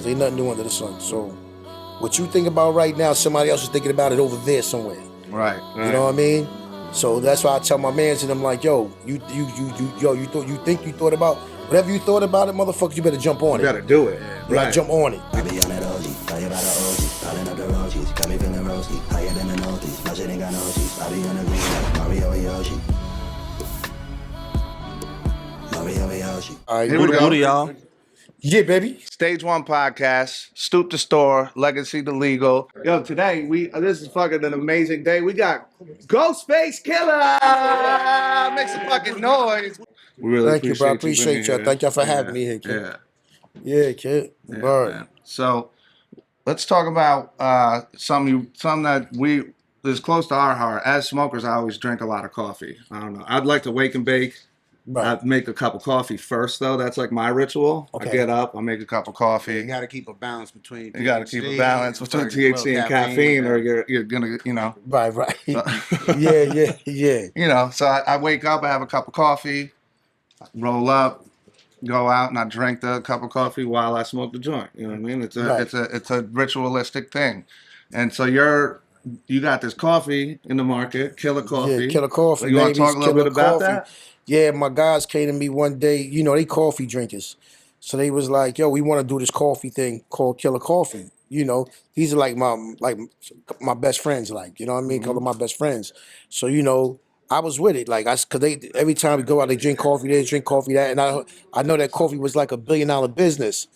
because ain't nothing new under the sun. So what you think about right now, somebody else is thinking about it over there somewhere. Right. You know what I mean? So that's why I tell my mans and I'm like, yo, you think you thought about whatever you thought about it, motherfucker, you better jump on it. You better do it. You gotta jump on it. I be on that OG, tell you about the OG, calling up the roaches, got me feeling roasty, higher than the noties, my shit ain't got no cheese, I be on the green like Mario and Yoshi. Mario and Yoshi. All right, Here we go. y'all. Yeah, baby. Stage 1 podcast, Stoop the Store, Legacy the Legal. Yo, today this is fucking an amazing day. We got Ghostface Killah. Make some fucking noise. We really Thank you, bro. I appreciate being y'all. here. Thank y'all for having me here, kid. Yeah. Yeah, kid. Yeah, Word. man. So let's talk about something that is close to our heart. As smokers, I always drink a lot of coffee. I don't know. I'd like to wake and bake. Right. I make a cup of coffee first, though. That's like my ritual. Okay. I get up, I make a cup of coffee. You got to keep a balance between THC. You got to keep a balance between THC and caffeine, or you're gonna, you know. Right. yeah. You know, so I wake up, I have a cup of coffee, roll up, go out, and I drink the cup of coffee while I smoke the joint. You know what I mean? It's a ritualistic thing, and so you got this coffee in the market, Killah Coffee. Yeah, Killah Coffee. You want to talk a little bit about that? Yeah, my guys came to me one day. You know, they coffee drinkers. So they was like, yo, we want to do this coffee thing called Killah Coffee. You know, these are like my best friends, like, you know what I mean? Call them my best friends. So, you know, I was with it. Like, cause every time we go out, they drink coffee, that. And I know that coffee was like $1 billion business.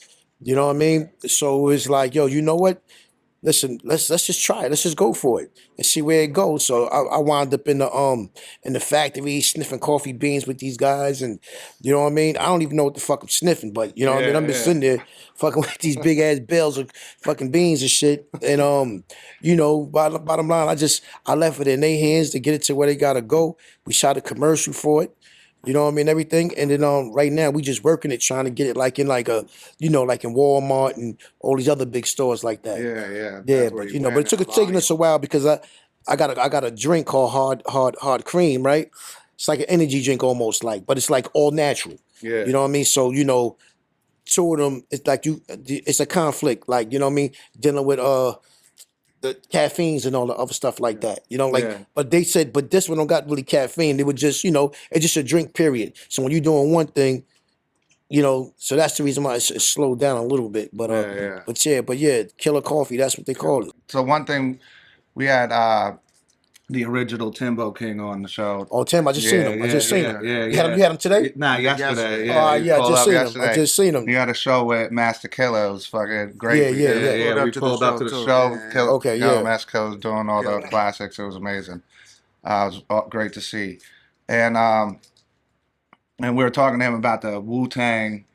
You know what I mean? So it's like, yo, you know what? Listen, let's just try it. Let's just go for it and see where it goes. So I wound up in the factory sniffing coffee beans with these guys, and you know what I mean. I don't even know what the fuck I'm sniffing, but you know what I mean. I'm just sitting there fucking with these big ass bales of fucking beans and shit. And you know, bottom line, I left it in their hands to get it to where they gotta go. We shot a commercial for it. You know what I mean? Everything. And then right now we just working it, trying to get it like in like in Walmart and all these other big stores like that. Yeah. But you know, but it taking us a while because I got a drink called hard cream, right? It's like an energy drink almost like, but it's like all natural. Yeah. You know what I mean? So, you know, two of them, it's like it's a conflict, like, you know what I mean? Dealing with the caffeines and all the other stuff like that, you know, like, but they said, but this one don't got really caffeine. They would just, you know, it's just a drink period. So when you're doing one thing, you know, so that's the reason why it's slowed down a little bit. But Killah Coffee, that's what they call it. So one thing, we had the original Timbo King on the show. Oh, Tim, I just seen him. I just seen him. Yeah, you had him today? Nah, yesterday. I just seen him. You had a show with Master Killah. It was fucking great. Yeah. We pulled up to the show. Master Killah was doing all the classics. It was amazing. It was great to see. And we were talking to him about the Wu-Tang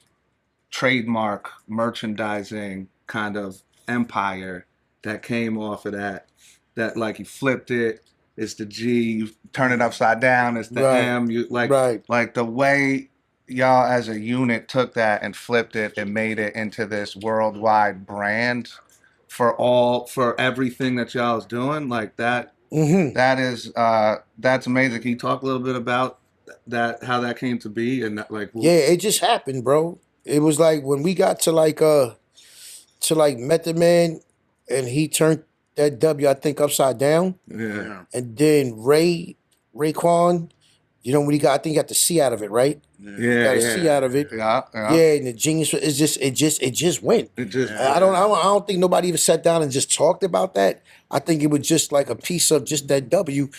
trademark merchandising kind of empire that came off of that. That like you flipped it. It's the G, you turn it upside down, it's the M. You like the way y'all as a unit took that and flipped it and made it into this worldwide brand for everything that y'all is doing, like that. That is that's amazing. Can you talk a little bit about that, how that came to be and that, like it just happened, bro. It was like when we got to Method Man and he turned that W, I think, upside down. Yeah. And then Raekwon, you know, when I think he got the C out of it, right? Yeah. Got a C out of it. Yeah. And the genius, it just went. I don't think nobody even sat down and just talked about that. I think it was just like a piece of just that W,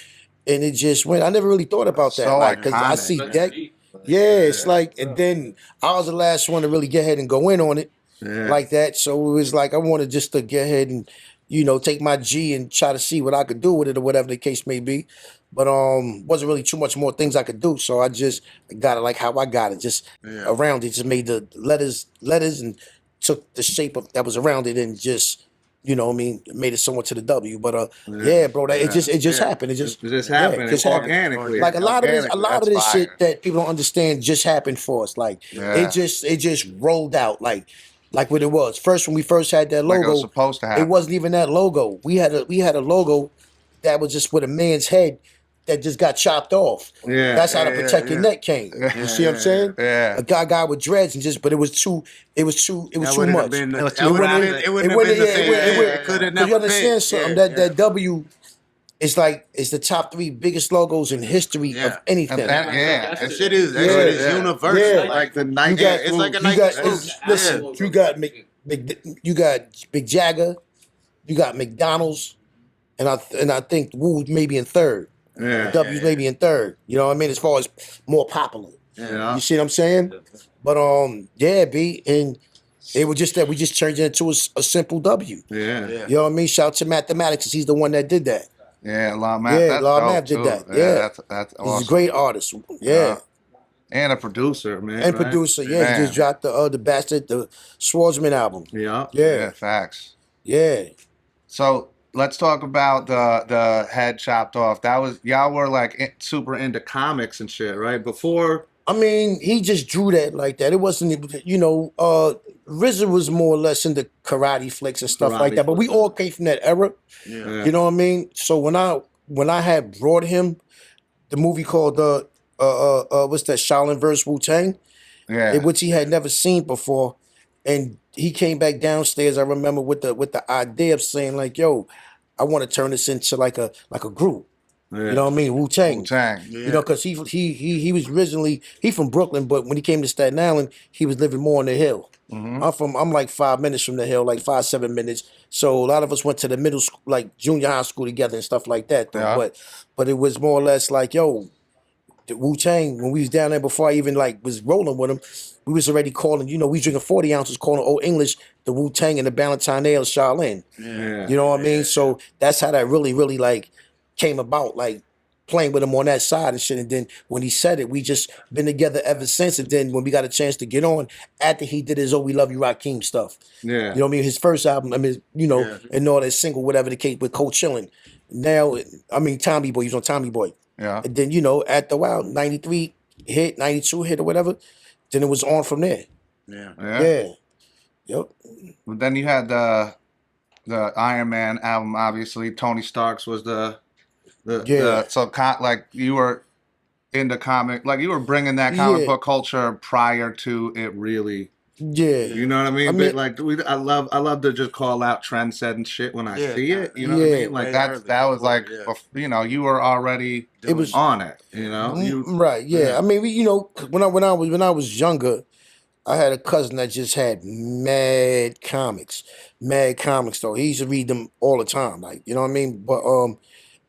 and it just went. I never really thought about that. So like, because I see that. Yeah, it's like, and then I was the last one to really get ahead and go in on it like that. So it was like I wanted just to get ahead and, you know, take my G and try to see what I could do with it or whatever the case may be. But wasn't really too much more things I could do. So I just got it like how I got it, just around it. Just made the letters and took the shape of that was around it and just, you know what I mean, made it somewhat to the W. But bro, it just happened. It just happened. Just organically. Like a lot of this shit that people don't understand just happened for us. Like it just rolled out like what it was. First, when we first had that logo, like it was supposed to happen. It wasn't even that logo. We had a logo that was just with a man's head that just got chopped off. Yeah, That's how the protect your neck came. You see what I'm saying? Yeah. A guy with dreads and just, but it was too much. It wouldn't have been the same. It could have never You understand fit. something? That W is like it's the top 3 biggest logos in history of anything. That shit is universal. Yeah. Like the Nike. It's like a You Nike got, swoosh. listen, you got you got Big Jagger, you got McDonald's, and I think Wu maybe in third. W's maybe in third. You know what I mean? As far as more popular. Yeah. You see what I'm saying? But yeah, B, and it was just that we just turned it into a simple W. Yeah. You know what I mean? Shout out to Mathematics, 'cause he's the one that did that. Yeah, Law Math. Yeah, that's Law dope, Math did too. that. Yeah, Yeah. that's awesome. He's a great artist. Yeah. And a producer, man. And right? producer, yeah. Man. He just dropped the Bastard, the Swordsman album. Yeah. Yeah, facts. Yeah. So let's talk about the head chopped off. That was y'all were like super into comics and shit, right? Before. I mean, he just drew that like that. It wasn't, you know, RZA was more or less into karate flicks and stuff like that. But we all came from that era. Yeah. You know what I mean? So when I had brought him the movie called what's that, Shaolin vs. Wu-Tang, Yeah. which he had never seen before, and he came back downstairs. I remember with the idea of saying like, "Yo, I want to turn this into like a group." Yeah. You know what I mean? Wu-Tang. Wu-Tang. You know, because he was originally from Brooklyn, but when he came to Staten Island, he was living more on the hill. I'm like 5 minutes from the hill, like 5-7 minutes. So a lot of us went to the middle school, like junior high school together and stuff like that. Though. Yeah. But it was more or less like, yo, the Wu-Tang, when we was down there before I even like was rolling with him, we was already calling, you know, we drinking 40 ounces, calling Old English the Wu-Tang and the Ballantine Ale Shaolin. Yeah. You know what I mean? So that's how that really, really like came about, like playing with him on that side and shit. And then when he said it, we just been together ever since. And then when we got a chance to get on, after he did his "Oh We Love You Rakim" stuff. Yeah. You know what I mean? His first album, I mean, you know, and all that single, whatever the case with Cold Chillin'. Now, I mean, Tommy Boy, he was on Tommy Boy. Yeah. And then, you know, after a while, 93 hit, 92 hit or whatever, then it was on from there. Yeah. Yep. But then you had the Iron Man album. Obviously, Tony Stark's was like you were into comic, like you were bringing that comic book culture prior to it really. Yeah. You know what I mean? But like I love to just call out trend setting shit when I see it. You know what I mean? Like that was like you know, you were already on it, you know? Right, yeah. I mean, you know, when I was younger, I had a cousin that just had mad comics though. He used to read them all the time, like, you know what I mean? But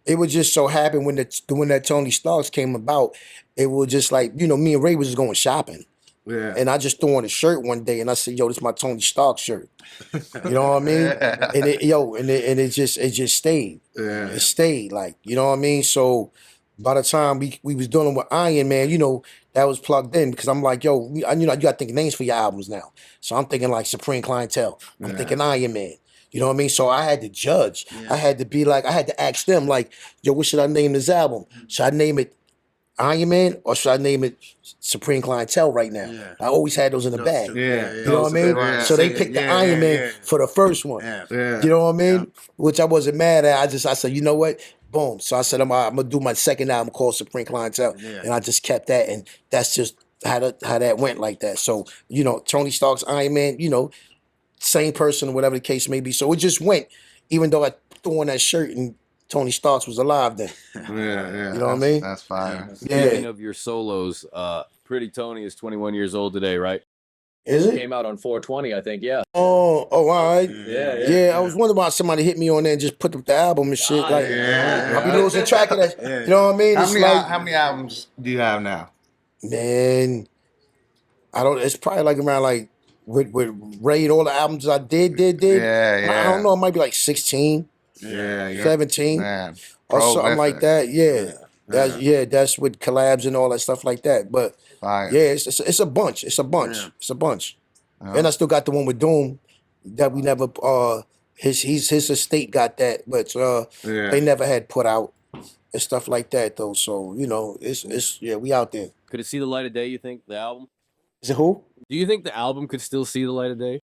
it would just so happen when that Tony Starks came about, it was just like, you know, me and Ray was just going shopping. Yeah. And I just threw on a shirt one day and I said, "Yo, this is my Tony Stark shirt." You know what I mean? And it just stayed. Yeah. It stayed, like, you know what I mean? So by the time we was dealing with Iron Man, you know, that was plugged in because I'm like, yo, you got to think names for your albums now. So I'm thinking like Supreme Clientele. I'm thinking Iron Man. You know what I mean? So I had to judge. I had to be like, I had to ask them like, yo, what should I name this album? Should I name it Iron Man or should I name it Supreme Clientele right now? I always had those in the bag. You know what I mean? Right. So they picked the Iron Man for the first one. You know what I mean? Which I wasn't mad at. I said, you know what? Boom. So I said, I'm gonna do my second album called Supreme Clientele. And I just kept that, and that's just how that went like that. So, you know, Tony Stark's Iron Man, you know, same person, whatever the case may be. So it just went, even though I threw on that shirt and Tony Starks was alive then. Yeah. You know what I mean? That's fire. Speaking of your solos, Pretty Tony is 21 years old today, right? Is it? Came out on 420, I think. Yeah. Oh, all right. Yeah. I was wondering why somebody hit me on there and just put the album and shit. Like, I'll be losing track of that. You know what I mean? How many albums do you have now? Man, I don't. It's probably like around like with Ray and all the albums I did. Yeah. I don't know. It might be like 16, 17, Man, or something like that. Yeah. That's with collabs and all that stuff like that. But fire. yeah, it's a bunch. It's a bunch. And I still got the one with Doom that we never. His estate got that, but they never had put out and stuff like that though. So you know, it's we out there. Could it see the light of day, you think, the album? Is it who? Do you think the album could still see the light of day?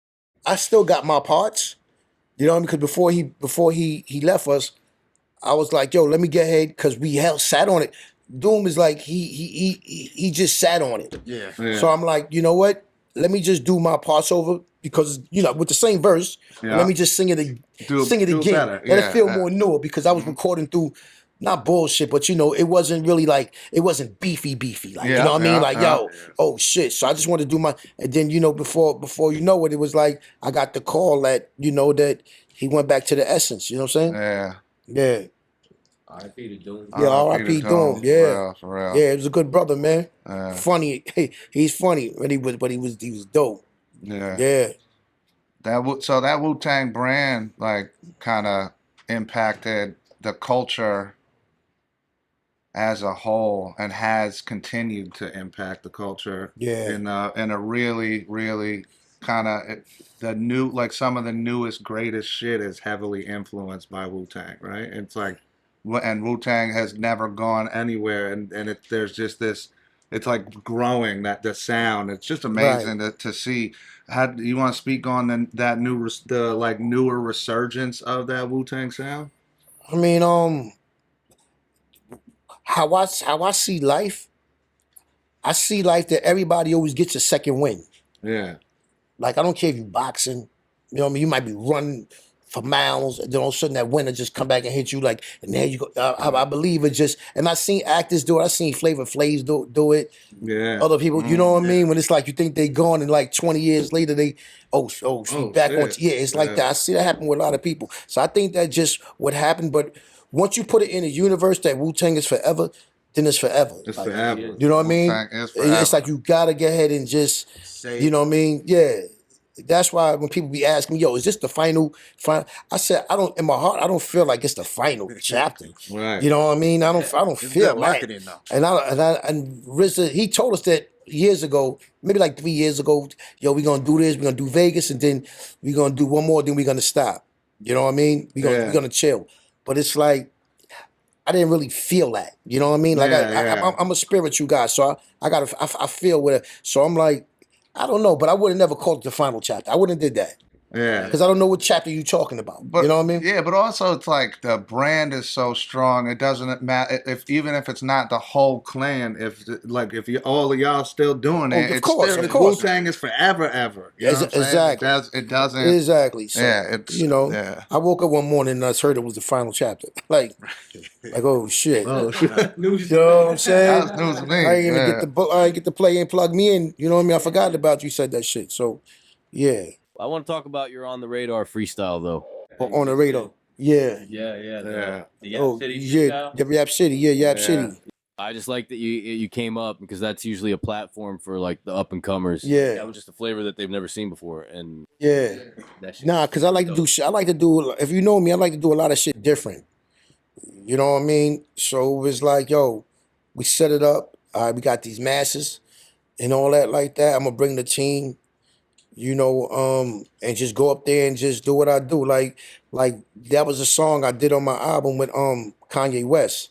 I still got my parts, you know, because before he left us, I was like, yo, let me get ahead because we sat on it. Doom is like he just sat on it. Yeah. So I'm like, you know what? Let me just do my parts over because with the same verse. Let me just sing it again. Better. Let it feel more newer because I was recording through not bullshit, but it wasn't really like it wasn't beefy. Like you know what I mean? Like yo, oh shit. So I just wanted to do my and then before you know it, it was like I got the call that that he went back to the essence. You know what I'm saying? Yeah. R.I.P. to Doom. Yeah, R.I.P. Doom. Yeah, for real. Yeah, he was a good brother, man. Funny, he's funny, but he was dope. Yeah. That Wu-Tang brand like kind of impacted the culture as a whole and has continued to impact the culture. In a really, really kind of some of the newest, greatest shit is heavily influenced by Wu-Tang, right? It's like. And Wu-Tang has never gone anywhere, and there's just this, it's like growing the sound. It's just amazing to see. How you want to speak on the newer resurgence of that Wu-Tang sound? I mean, how I see life. I see life that everybody always gets a second win. Yeah. Like I don't care if you boxing, you know what I mean. You might be running for miles, and then all of a sudden that winner just come back and hit you like, and there you go. I believe it just, and I've seen actors do it. I've seen Flavor Flav do it. Yeah. Other people, you know what I mean? When it's like you think they gone, and like 20 years later they, back on. Yeah, it's like that. I see that happen with a lot of people. So I think that just what happened. But once you put it in a universe that Wu-Tang is forever, then it's forever. It's like, forever. You know what I mean? It's like you gotta get ahead and just, you know what I mean? Yeah. That's why when people be asking me, yo, is this the final? I said, in my heart, I don't feel like it's the final chapter. Right. You know what I mean? I don't feel like marketing though. And RZA, he told us that years ago, maybe like 3 years ago, yo, we're gonna do this, we're gonna do Vegas, and then we're gonna do one more, then we're gonna stop. You know what I mean? We're gonna chill. But it's like, I didn't really feel that. You know what I mean? Like I'm a spiritual guy, so I feel with it. So I'm like, I don't know, but I would have never called it the final chapter. I wouldn't have did that. Yeah. Because I don't know what chapter you're talking about. But, you know what I mean? Yeah, but also it's like the brand is so strong. It doesn't matter even if it's not the whole clan. If all of y'all still doing it, of course. Wu-Tang is forever, ever. You know exactly. It doesn't. Exactly. So, it's I woke up one morning and I heard it was the final chapter. like oh shit. Oh shit. You know what I'm saying? That was news to me. I didn't even get to play and plug me in. You know what I mean? I forgot about you said that shit. So yeah. I want to talk about your On the Radar freestyle though. On the radar. Yeah. The YAPCITY freestyle? The YAPCITY. Yeah, YAPCITY. I just like that you came up because that's usually a platform for like the up and comers. Yeah. That was just a flavor that they've never seen before. And because I like to do shit. I like to do, if you know me, I like to do a lot of shit different. You know what I mean? So it was like, yo, we set it up. We got these masses and all that like that. I'm gonna bring the team. And just go up there and just do what I do. Like that was a song I did on my album with Kanye West.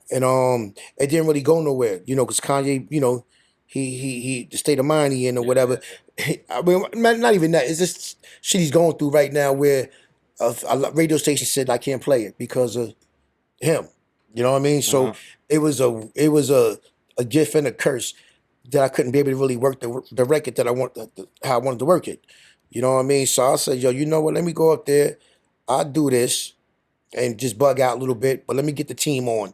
And it didn't really go nowhere, because Kanye, he the state of mind he in or whatever. I mean, not even that. It's just shit he's going through right now where a radio station said I can't play it because of him. You know what I mean? So it was a gift and a curse that I couldn't be able to really work the record that how I wanted to work it. You know what I mean? So I said, yo, you know what? Let me go up there. I'll do this and just bug out a little bit, but let me get the team on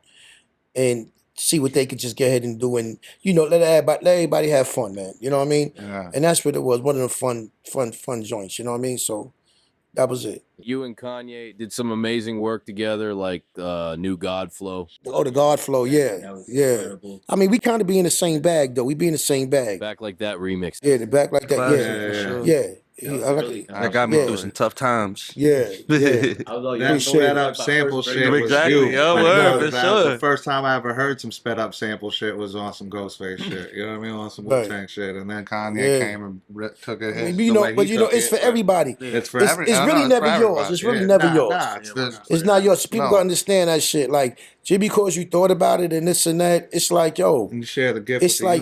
and see what they could just get ahead and do, and let everybody have fun, man. You know what I mean? Yeah. And that's what it was. One of the fun joints. You know what I mean? So that was it. You and Kanye did some amazing work together, like New God Flow. Oh, the God Flow, yeah. Incredible. I mean, we kind of be in the same bag, though. We be in the same bag. Back like that remix. Yeah, the back like that, yeah. That got me through some tough times. Yeah. That sped up sample shit was exactly. Yo, word, for sure. The first time I ever heard some sped up sample shit was on some Ghostface shit. You know what I mean? On some Wu-Tang shit. And then Kanye came and took it. It's for everybody. It's for everybody. It's really never yours. It's really never yours. It's not yours. People gotta understand that shit. Like, just because you thought about it and this and that, it's like, yo. And you share the gift. It's like,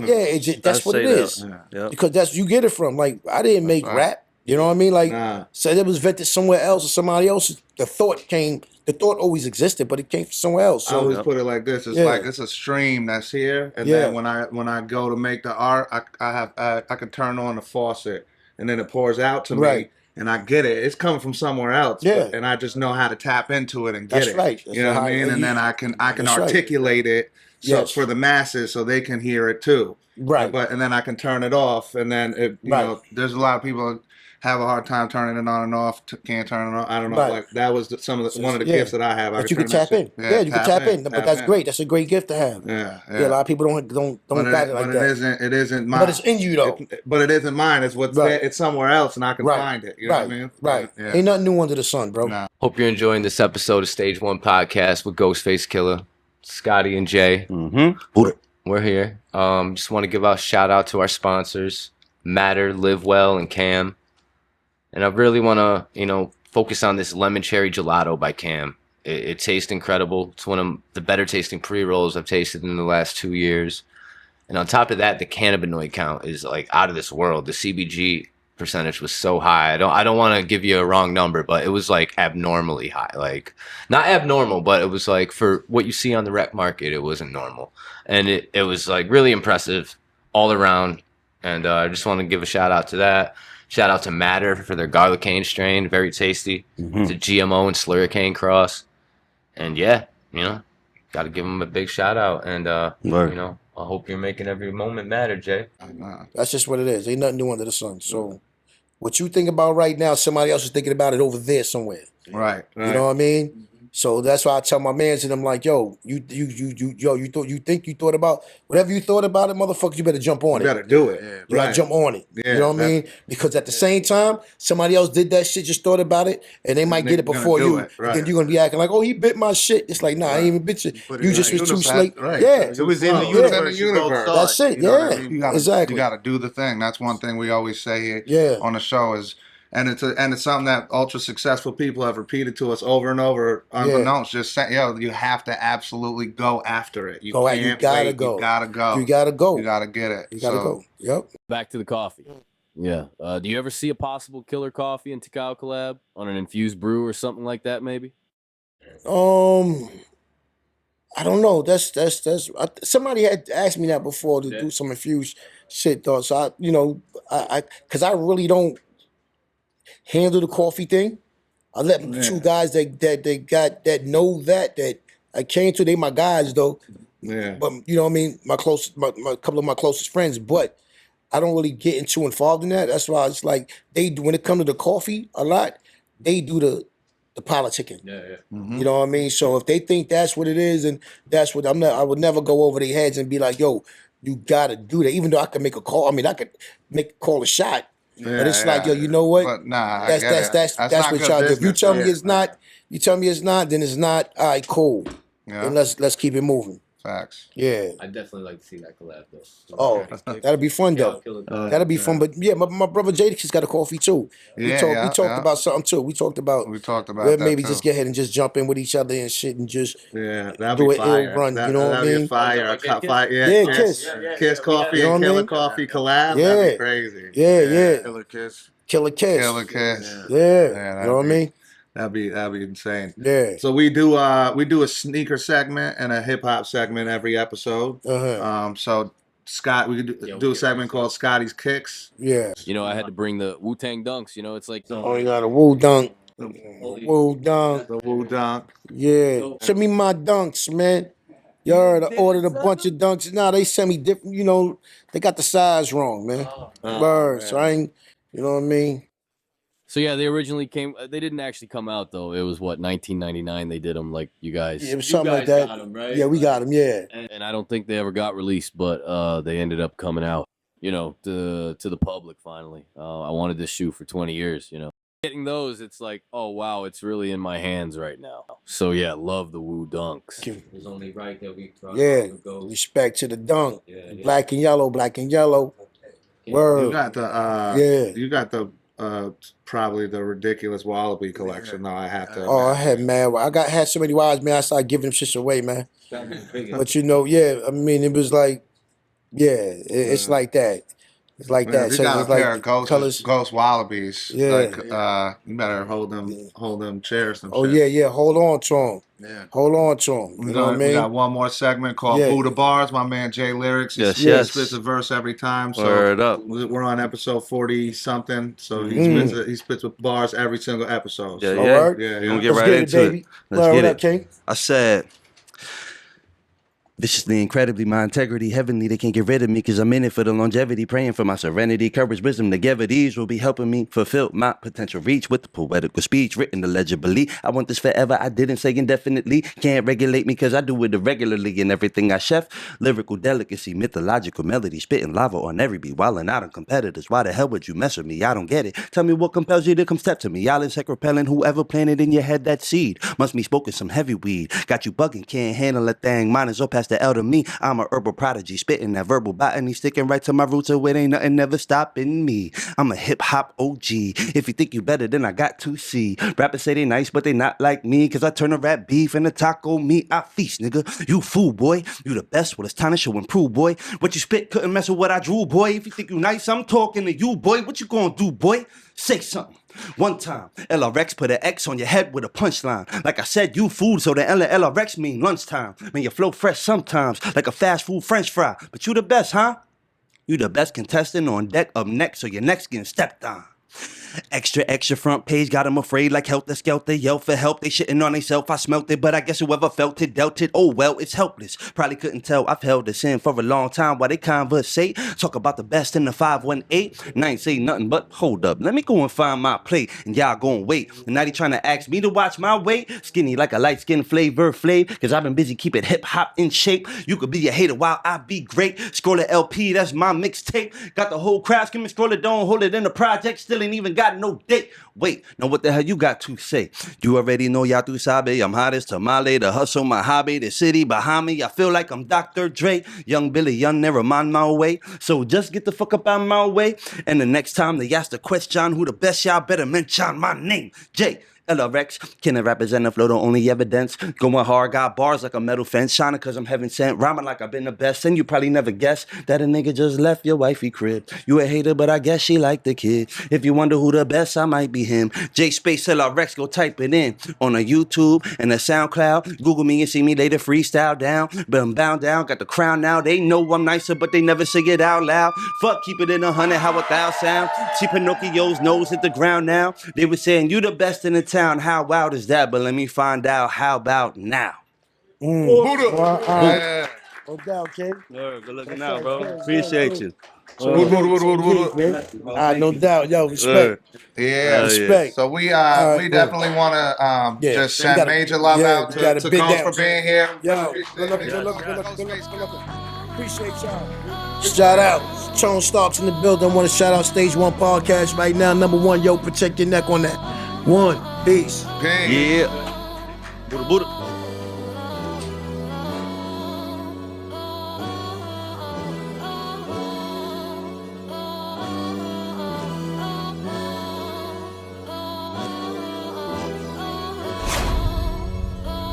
that's what it is. Because that's you get it from. Like, I didn't make rap. You know what I mean? Like, so it was vented somewhere else or somebody else. The thought came the thought always existed, but it came from somewhere else. I So always put it like this: it's like it's a stream that's here, and then when I go to make the art, I can turn on the faucet, and then it pours out to me. And I get it. It's coming from somewhere else. Yeah. And I just know how to tap into it and get it. Right. You know what I mean? And then I can articulate it for the masses so they can hear it too. Right. And then I can turn it off. And then you know, there's a lot of people have a hard time turning it on and off. Can't turn it on. I don't know. Like that was one of the gifts that I have. But you can tap in. Yeah, you can tap in. But that's great. That's a great gift to have. Yeah. A lot of people don't got it like that. It isn't mine. But it's in you though. But it isn't mine. It's what's there. It's somewhere else, and I can find it. You know what I mean? Right. Yeah. Ain't nothing new under the sun, bro. Nah. Hope you're enjoying this episode of Stage 1 Podcast with Ghostface Killah, Scotty and Jay. We're here. Just want to give a shout out to our sponsors, Matter, Live Well, and Cam. And I really want to, you know, focus on this lemon cherry gelato by Cam. It tastes incredible. It's one of the better tasting pre-rolls I've tasted in the last 2 years. And on top of that, the cannabinoid count is like out of this world. The CBG percentage was so high. I don't want to give you a wrong number, but it was like abnormally high. Like not abnormal, but it was like for what you see on the rec market, it wasn't normal. And it was like really impressive all around. And I just want to give a shout out to that. Shout out to Matter for their garlic cane strain, very tasty. It's a GMO and slurricane cross. And yeah, you know, got to give them a big shout out. And, you know, I hope you're making every moment matter, Jay. That's just what it is. Ain't nothing new under the sun. So what you think about right now, somebody else is thinking about it over there somewhere. Right. You know what I mean? So that's why I tell my mans and I'm like, yo, you thought about whatever you thought about it, motherfucker, you better jump on it. You better do it. You gotta jump on it. You know what I mean? Because at the same time, somebody else did that shit, just thought about it, and they might get it before you. And then you're gonna be acting like, oh, he bit my shit. It's like, nah, I ain't even bit it. You just was too slate. Yeah. It was in the universe. That's it. Yeah. Exactly. You gotta do the thing. That's one thing we always say here on the show is. And it's something that ultra successful people have repeated to us over and over, unbeknownst. Just saying, you have to absolutely go after it. You gotta go. You gotta go. You gotta go. You gotta get it. You gotta go. Yep. Back to the coffee. Yeah. Do you ever see a possible Killer Coffee and Takao collab on an infused brew or something like that? Maybe. I don't know. That's somebody had asked me that before to do some infused shit though. So because I really don't handle the coffee thing. I let two guys that know that I came to. They my guys though. Yeah. But you know what I mean. My couple of my closest friends. But I don't really get too involved in that. That's why it's like they do when it comes to the coffee a lot. They do the politicking. Yeah. Mm-hmm. You know what I mean. So if they think that's what it is, and that's what I would never go over their heads and be like, yo, you gotta do that. Even though I could make a call. I mean, I could call a shot. But it's like, yo, you know what? But nah, that's what y'all do. If you tell me it's not, then it's not. All right, cool. Yeah. Then let's keep it moving. Facts. Yeah. I'd definitely like to see that collab though. Oh, that'll be fun though. That'll be fun. But yeah, my brother Jada's got a coffee too. We talked about something too. We talked about that maybe too. Just get ahead and just jump in with each other and shit and just do an ill run. You know what I mean? Fire. Kiss coffee and Killer Coffee collab. Yeah. That'd be crazy. Yeah. Killer Kiss. Killer Kiss. Yeah. You know what I mean? That'd be insane. Yeah. So we do a sneaker segment and a hip hop segment every episode. So Scott, we could do a segment called Scotty's Kicks. Yeah. You know, I had to bring the Wu-Tang dunks. You know, it's like Oh, you got a Wu dunk. Wu dunk. The Wu dunk. Yeah. Send me my dunks, man. You heard I ordered a bunch of dunks. Nah, they sent me different, you know, they got the size wrong, man. Word. So I ain't, you know what I mean? So yeah, they originally came. They didn't actually come out though. It was 1999. They did them like you guys. Yeah, it was something like that. Got them, right? Yeah, we got them. Yeah. And I don't think they ever got released, but they ended up coming out. You know, to the public finally. I wanted this shoe for 20 years. You know, getting those, it's like, oh wow, it's really in my hands right now. So yeah, love the Wu dunks. It was only right that we Respect to the dunk. Black and yellow. Word. You got the You got the probably the ridiculous Wallaby collection. No, I have to. Oh, I had had so many wives, man. I started giving them shit away, man. But you know, I mean, it was like, it's like that. It's like Man, that. if you So got it's a pair like of ghost wallabies. Yeah. Like, you better hold them chairs and Oh shit. yeah. Hold on to them. Yeah. Hold on to them. You know what I mean? We got one more segment called Buddha Bars. My man Jay Lyrics. He spits a verse every time. So Word up. we're on episode 40 something. So he spits with bars every single episode. Yeah, So, yeah. All right. We're gonna get Let's right get into baby. it. Let's What get up, it. King? I said, viciously, incredibly, my integrity, heavenly, they can't get rid of me because I'm in it for the longevity, praying for my serenity, courage, wisdom, together these will be helping me fulfill my potential reach with the poetical speech written illegibly. I want this forever, I didn't say indefinitely, can't regulate me because I do it irregularly in everything I chef, lyrical delicacy, mythological melody, spitting lava on every beat, wilding out on competitors. Why the hell would you mess with me? I don't get it. Tell me what compels you to come step to me. Y'all insect repelling, whoever planted in your head that seed must be smoking some heavy weed. Got you bugging, can't handle a thing. Mine is up past the elder me. I'm a herbal prodigy, spitting that verbal botany, sticking right to my roots, so it ain't nothing never stopping me. I'm a hip hop OG. If you think you better, then I got to see. Rappers say they nice, but they not like me, cause I turn a rap beef into taco meat. I feast, nigga. You fool, boy. You the best. Well, it's time to show and prove, boy. What you spit couldn't mess with what I drew, boy. If you think you nice, I'm talking to you, boy. What you gonna do, boy? Say something. One time, LRX put an X on your head with a punchline. Like I said, you food, so the LRX mean lunchtime. Man, you flow fresh sometimes, like a fast food french fry. But you the best, huh? You the best contestant on deck up next, so your neck's getting stepped on. Extra front page, got them afraid like Helter Skelter, yell for help, they shitting on theyself, I smelt it, but I guess whoever felt it, dealt it, oh well, it's helpless. Probably couldn't tell, I've held this in for a long time while they conversate, talk about the best in the 518, and I ain't say nothing but, hold up, let me go and find my plate, and y'all gon' wait, and now they trying to ask me to watch my weight, skinny like a light-skinned Flavor Flav, cause I've been busy keeping hip-hop in shape, you could be a hater while I be great, scroll the LP, that's my mixtape, got the whole crowd skimming, scroll it, don't hold it in the project, still ain't even got no date. Wait, now what the hell you got to say? You already know y'all through Sabe. I'm hot as tamale, the hustle, my hobby, the city behind me. I feel like I'm Dr. Dre, young Billy, young never mind my way. So just get the fuck up out my way. And the next time they ask the question, who the best, y'all better mention my name, Jay. LRX, can the represent the flow, the only evidence. Going hard, got bars like a metal fence. Shining cause I'm heaven sent, rhyming like I've been the best. And you probably never guessed that a nigga just left your wifey crib. You a hater, but I guess she liked the kid. If you wonder who the best, I might be him. J Space LRX, go type it in. On a YouTube and a SoundCloud. Google me and see me later, freestyle down. But I'm bound down, got the crown now. They know I'm nicer, but they never say it out loud. Fuck, keep it in 100, how a thou sound. See Pinocchio's nose hit the ground now. They were saying you the best in the town. How wild is that? But let me find out. How about now? Yeah. No doubt, King. Good looking out, bro. Appreciate you. No doubt, yo, respect. Yeah, respect. So we definitely want to just send major love out to Ghost for being here. Yo, good luck. Appreciate y'all. Shout out. Tone Starks in the building. I want to shout out Stage 1 Podcast right now. Number 1, yo, protect your neck on that. 1, peace. Yeah. Buddha.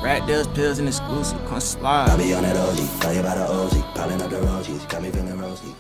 Rat deals, pills, and exclusive. Come slide. I be on that OG, fire by the OG, calling up the Rogies, got me feeling rosy.